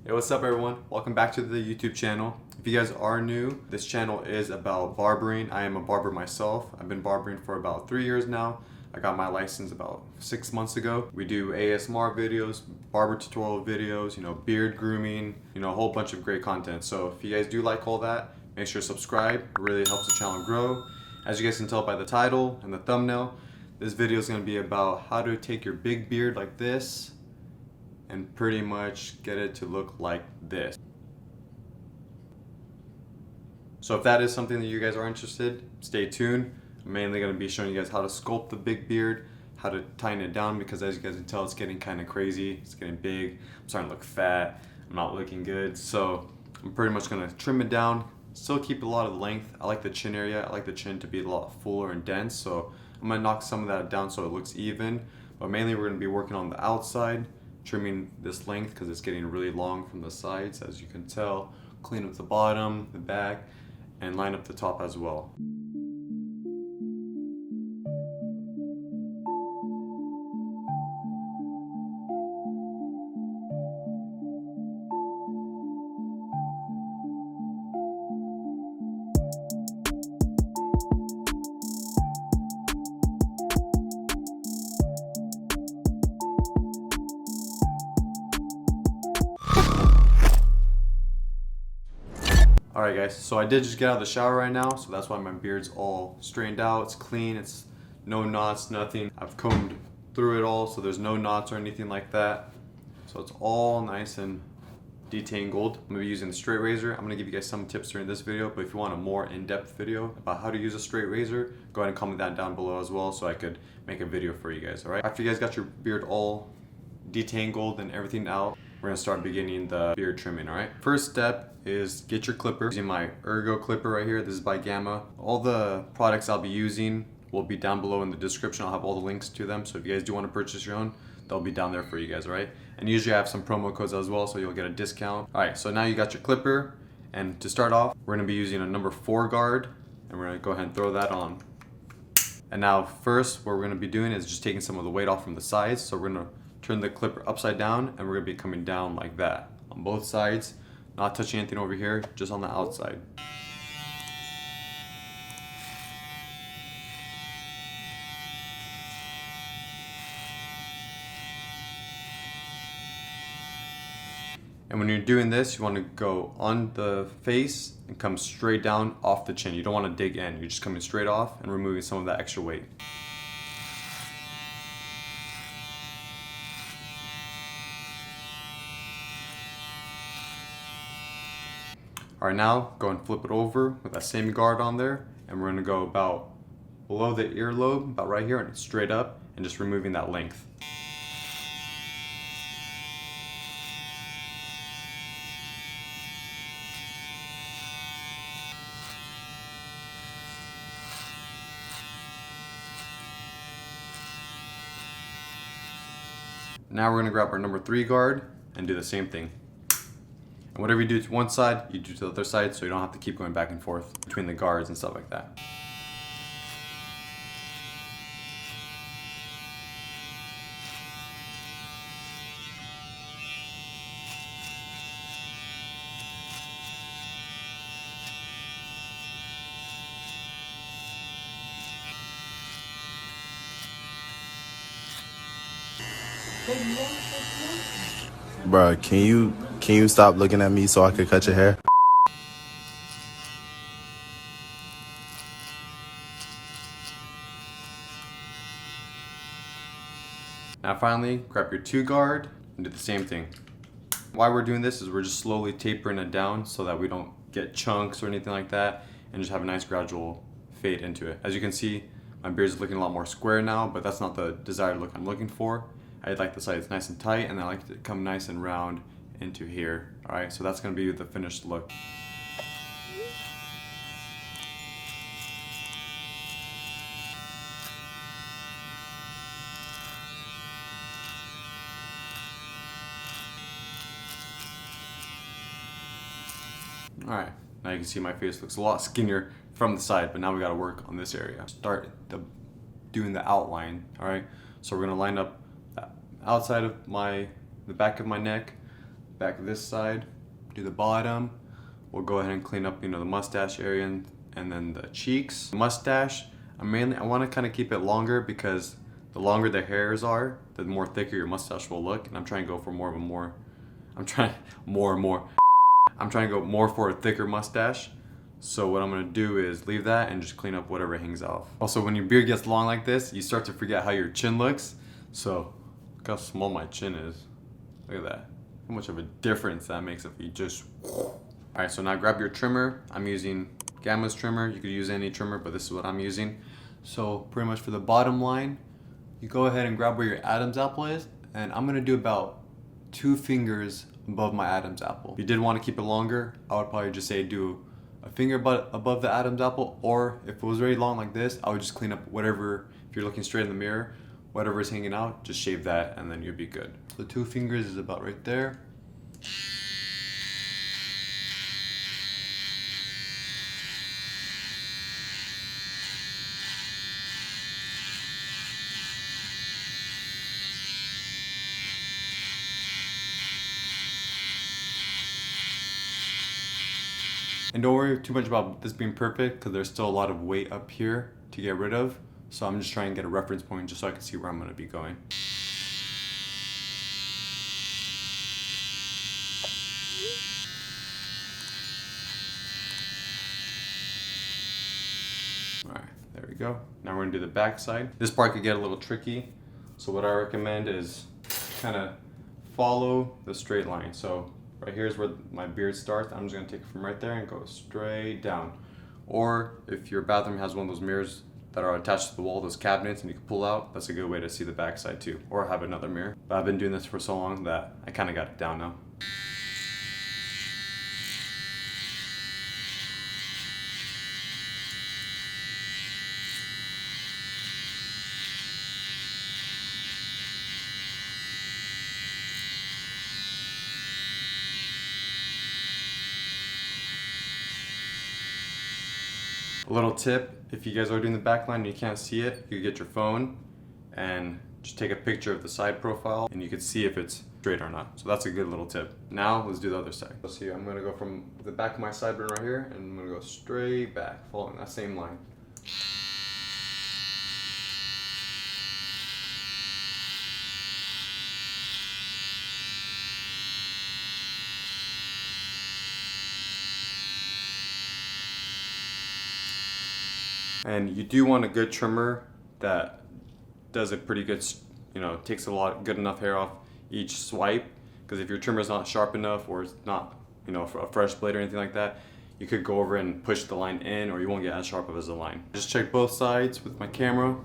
Hey, what's up everyone? Welcome back to the YouTube channel. If you guys are new, this channel is about barbering. I am a barber myself. I've been barbering for about 3 years now. I got my license about 6 months ago. We do ASMR videos, barber tutorial videos, beard grooming, a whole bunch of great content. So if you guys do like all that, make sure to subscribe. It really helps the channel grow. As you guys can tell by the title and the thumbnail, this video is going to be about how to take your big beard like this and pretty much get it to look like this. So if that is something that you guys are interested, stay tuned. I'm mainly going to be showing you guys how to sculpt the big beard, how to tighten it down, because as you guys can tell, it's getting kind of crazy. It's getting big. I'm starting to look fat. I'm not looking good. So I'm pretty much going to trim it down, still keep a lot of length. I like the chin area. I like the chin to be a lot fuller and dense. So I'm going to knock some of that down so it looks even. But mainly we're going to be working on the outside, trimming this length because it's getting really long from the sides, as you can tell. Clean up the bottom, the back, and line up the top as well. Alright guys, so I did just get out of the shower right now, so that's why my beard's all straightened out. It's clean, it's no knots, nothing. I've combed through it all, so there's no knots or anything like that. So it's all nice and detangled. I'm going to be using the straight razor. I'm going to give you guys some tips during this video, but if you want a more in-depth video about how to use a straight razor, go ahead and comment that down below as well so I could make a video for you guys, alright? After you guys got your beard all detangled and everything out, we're going to start beginning the beard trimming, alright? First step is get your clipper. Using my Ergo clipper right here. This is by Gamma. All the products I'll be using will be down below in the description. I'll have all the links to them, so if you guys do want to purchase your own, they'll be down there for you guys, alright? And usually I have some promo codes as well, so you'll get a discount. Alright, so now you got your clipper, and to start off, we're going to be using a number 4 guard, and we're going to go ahead and throw that on. And now first, what we're going to be doing is just taking some of the weight off from the sides. So we're going to turn the clipper upside down, and we're going to be coming down like that on both sides. Not touching anything over here, just on the outside. And when you're doing this, you want to go on the face and come straight down off the chin. You don't want to dig in, you're just coming straight off and removing some of that extra weight. Alright, now go and flip it over with that same guard on there, and we're going to go about below the earlobe, about right here, and straight up, and just removing that length. Now we're going to grab our number 3 guard and do the same thing. And whatever you do to one side, you do to the other side, so you don't have to keep going back and forth between the guards and stuff like that. Bruh, can you stop looking at me so I can cut your hair? Now finally, grab your 2 guard and do the same thing. Why we're doing this is we're just slowly tapering it down so that we don't get chunks or anything like that, and just have a nice gradual fade into it. As you can see, my beard is looking a lot more square now, but that's not the desired look I'm looking for. I like the sides nice and tight, and I like it to come nice and round into here. Alright, so that's going to be the finished look. Alright, now you can see my face looks a lot skinnier from the side, but now we got to work on this area. Start doing the outline, alright? So we're going to line up the outside of the back of my neck, back this side, do the bottom. We'll go ahead and clean up, the mustache area and then the cheeks. Mustache, I want to kind of keep it longer because the longer the hairs are, the more thicker your mustache will look. And I'm trying to go for I'm trying to go more for a thicker mustache. So what I'm gonna do is leave that and just clean up whatever hangs off. Also, when your beard gets long like this, you start to forget how your chin looks. So look how small my chin is. Look at that. How much of a difference that makes if you just... Alright, so now grab your trimmer. I'm using Gamma's trimmer. You could use any trimmer, but this is what I'm using. So pretty much for the bottom line, you go ahead and grab where your Adam's apple is, and I'm gonna do about 2 fingers above my Adam's apple. If you did want to keep it longer, I would probably just say do a finger above the Adam's apple, or if it was very long like this, I would just clean up whatever, if you're looking straight in the mirror, whatever is hanging out, just shave that and then you'll be good. So 2 fingers is about right there. And don't worry too much about this being perfect because there's still a lot of weight up here to get rid of. So I'm just trying to get a reference point just so I can see where I'm going to be going. Alright, there we go. Now we're going to do the back side. This part could get a little tricky. So what I recommend is kind of follow the straight line. So right here is where my beard starts. I'm just gonna take it from right there and go straight down. Or if your bathroom has one of those mirrors that are attached to the wall, those cabinets, and you can pull out, that's a good way to see the back side too. Or have another mirror. But I've been doing this for so long that I kind of got it down now. A little tip, if you guys are doing the back line and you can't see it, you can get your phone and just take a picture of the side profile and you can see if it's straight or not. So that's a good little tip. Now let's do the other side. Let's see, I'm gonna go from the back of my sideburn right here and I'm gonna go straight back, following that same line. And you do want a good trimmer that does a pretty good, takes good enough hair off each swipe. Because if your trimmer is not sharp enough or it's not, a fresh blade or anything like that, you could go over and push the line in or you won't get as sharp as the line. Just check both sides with my camera.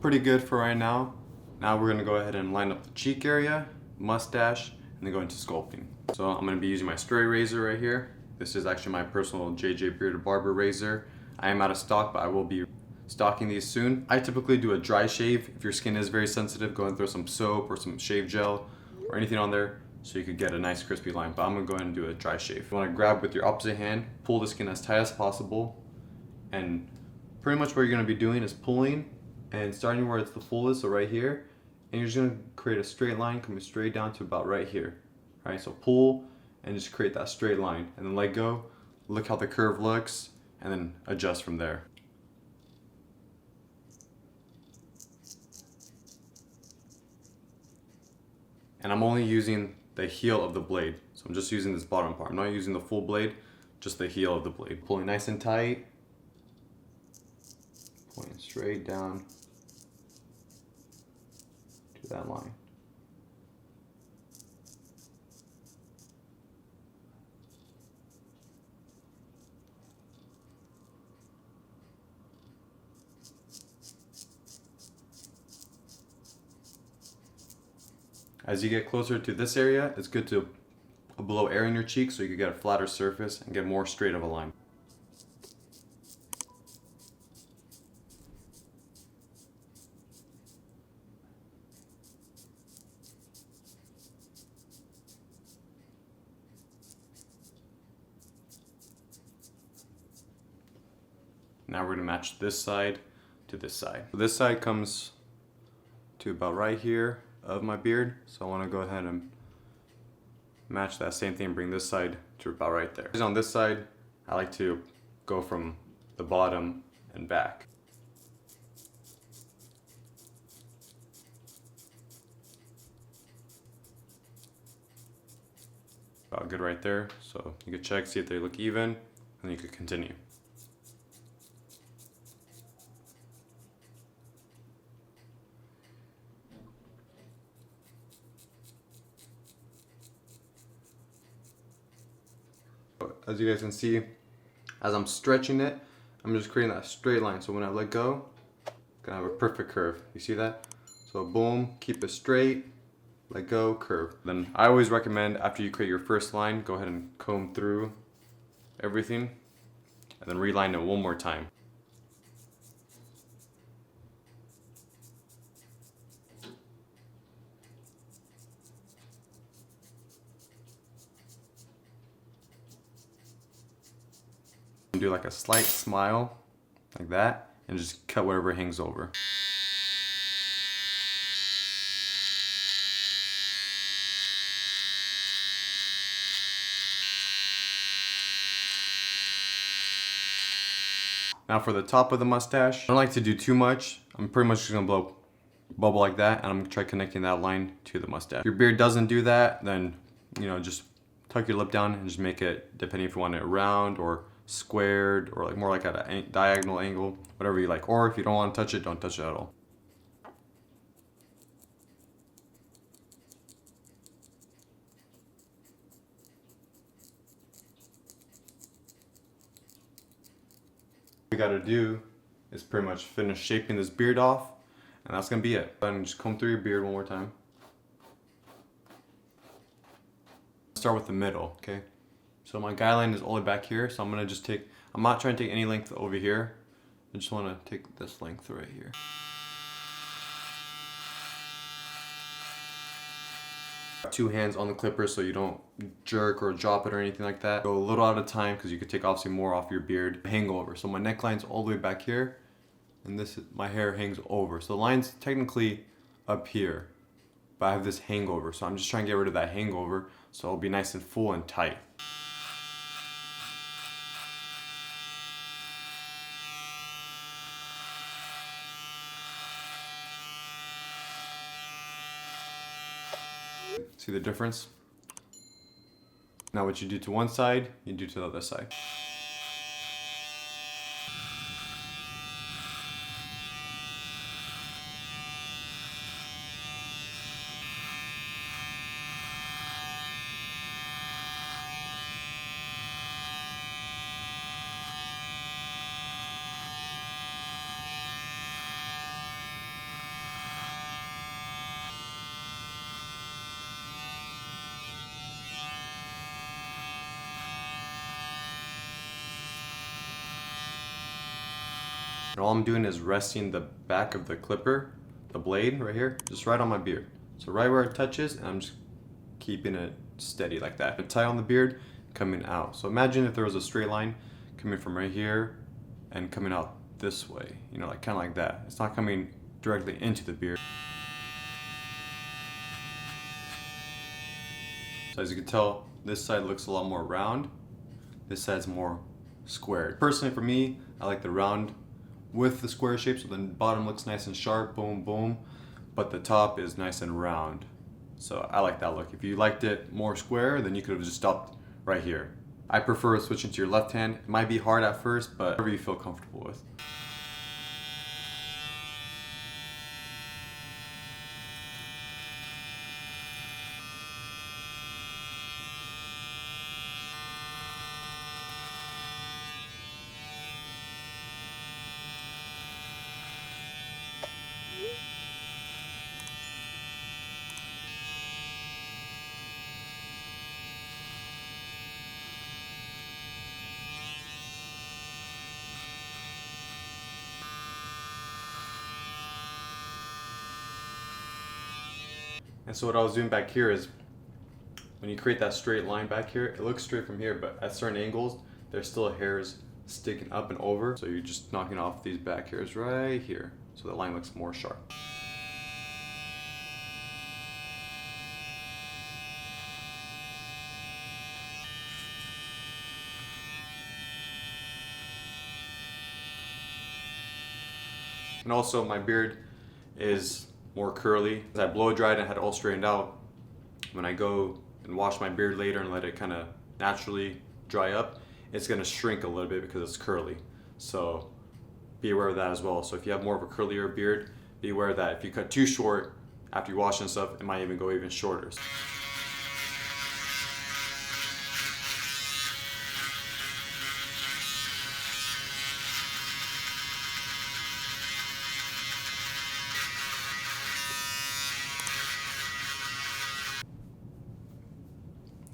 Pretty good for right now. Now we're gonna go ahead and line up the cheek area, mustache, and then go into sculpting. So I'm gonna be using my stray razor right here. This is actually my personal JJ Bearded Barber razor. I am out of stock, but I will be stocking these soon. I typically do a dry shave. If your skin is very sensitive, go and throw some soap or some shave gel or anything on there so you could get a nice crispy line. But I'm gonna go ahead and do a dry shave. You wanna grab with your opposite hand, pull the skin as tight as possible, and pretty much what you're gonna be doing is pulling and starting where it's the fullest, so right here, and you're just gonna create a straight line coming straight down to about right here. All right, so pull and just create that straight line and then let go. Look how the curve looks and then adjust from there. And I'm only using the heel of the blade. So I'm just using this bottom part. I'm not using the full blade, just the heel of the blade. Pulling nice and tight, pulling straight down to that line. As you get closer to this area, it's good to blow air in your cheeks so you can get a flatter surface and get more straight of a line. Now we're going to match this side to this side. So this side comes to about right here of my beard, so I want to go ahead and match that same thing, bring this side to about right there. On this side, I like to go from the bottom and back. About good right there. So you can check, see if they look even, and you could continue. As you guys can see, as I'm stretching it, I'm just creating that straight line. So when I let go, I'm gonna have a perfect curve. You see that? So boom, keep it straight, let go, curve. Then I always recommend after you create your first line, go ahead and comb through everything and then reline it one more time. Do like a slight smile like that and just cut whatever hangs over. Now for the top of the mustache, I don't like to do too much. I'm pretty much just gonna blow a bubble like that, and I'm gonna try connecting that line to the mustache. If your beard doesn't do that, then just tuck your lip down and just make it, depending if you want it round or squared or like more like at a diagonal angle, whatever you like. Or if you don't want to touch it, don't touch it at all. What we gotta do is pretty much finish shaping this beard off, and that's gonna be it. And just comb through your beard one more time. Start with the middle, okay? So my guideline is all the way back here, so I'm gonna just take, I'm not trying to take any length over here. I just wanna take this length right here. Two hands on the clipper so you don't jerk or drop it or anything like that. Go a little at a time because you could take obviously more off your beard. Hangover. So my neckline's all the way back here, and my hair hangs over. So the line's technically up here, but I have this hangover. So I'm just trying to get rid of that hangover so it'll be nice and full and tight. See the difference? Now what you do to one side, you do to the other side. And all I'm doing is resting the back of the clipper, the blade right here, just right on my beard. So right where it touches, and I'm just keeping it steady like that. But tight on the beard, coming out. So imagine if there was a straight line coming from right here and coming out this way, like kind of like that. It's not coming directly into the beard. So as you can tell, this side looks a lot more round. This side's more squared. Personally for me, I like the round with the square shape, so the bottom looks nice and sharp, boom, boom, but the top is nice and round. So I like that look. If you liked it more square, then you could have just stopped right here. I prefer switching to your left hand. It might be hard at first, but whatever you feel comfortable with. And so what I was doing back here is, when you create that straight line back here, it looks straight from here, but at certain angles, there's still hairs sticking up and over. So you're just knocking off these back hairs right here, so the line looks more sharp. And also my beard is more curly. As I blow dried and had it all straightened out, when I go and wash my beard later and let it kind of naturally dry up, it's gonna shrink a little bit because it's curly. So be aware of that as well. So if you have more of a curlier beard, be aware that if you cut too short after you wash and stuff, it might even go even shorter.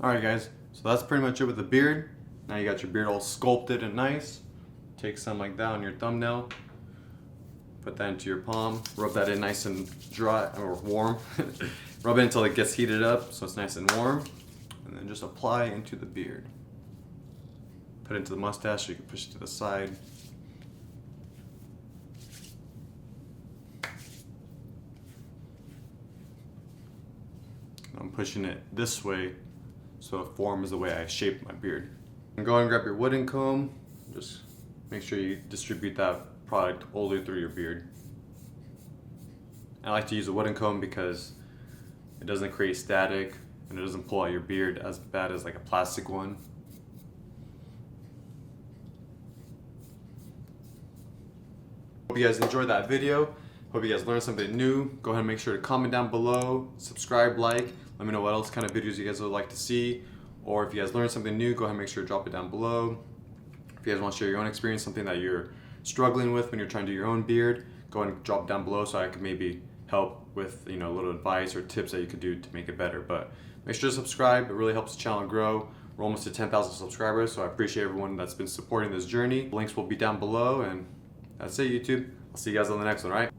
Alright guys, so that's pretty much it with the beard. Now you got your beard all sculpted and nice. Take some like that on your thumbnail. Put that into your palm. Rub that in nice and dry or warm. Rub it until it gets heated up so it's nice and warm. And then just apply into the beard. Put it into the mustache so you can push it to the side. I'm pushing it this way so it forms the way I shaped my beard. And go and grab your wooden comb. Just make sure you distribute that product all the way through your beard. I like to use a wooden comb because it doesn't create static and it doesn't pull out your beard as bad as like a plastic one. Hope you guys enjoyed that video. Hope you guys learned something new. Go ahead and make sure to comment down below, subscribe, like. Let me know what else kind of videos you guys would like to see. Or if you guys learned something new, go ahead and make sure to drop it down below. If you guys want to share your own experience, something that you're struggling with when you're trying to do your own beard, go ahead and drop it down below so I could maybe help with a little advice or tips that you could do to make it better. But make sure to subscribe. It really helps the channel grow. We're almost to 10,000 subscribers, so I appreciate everyone that's been supporting this journey. The links will be down below, and that's it, YouTube. I'll see you guys on the next one, all right?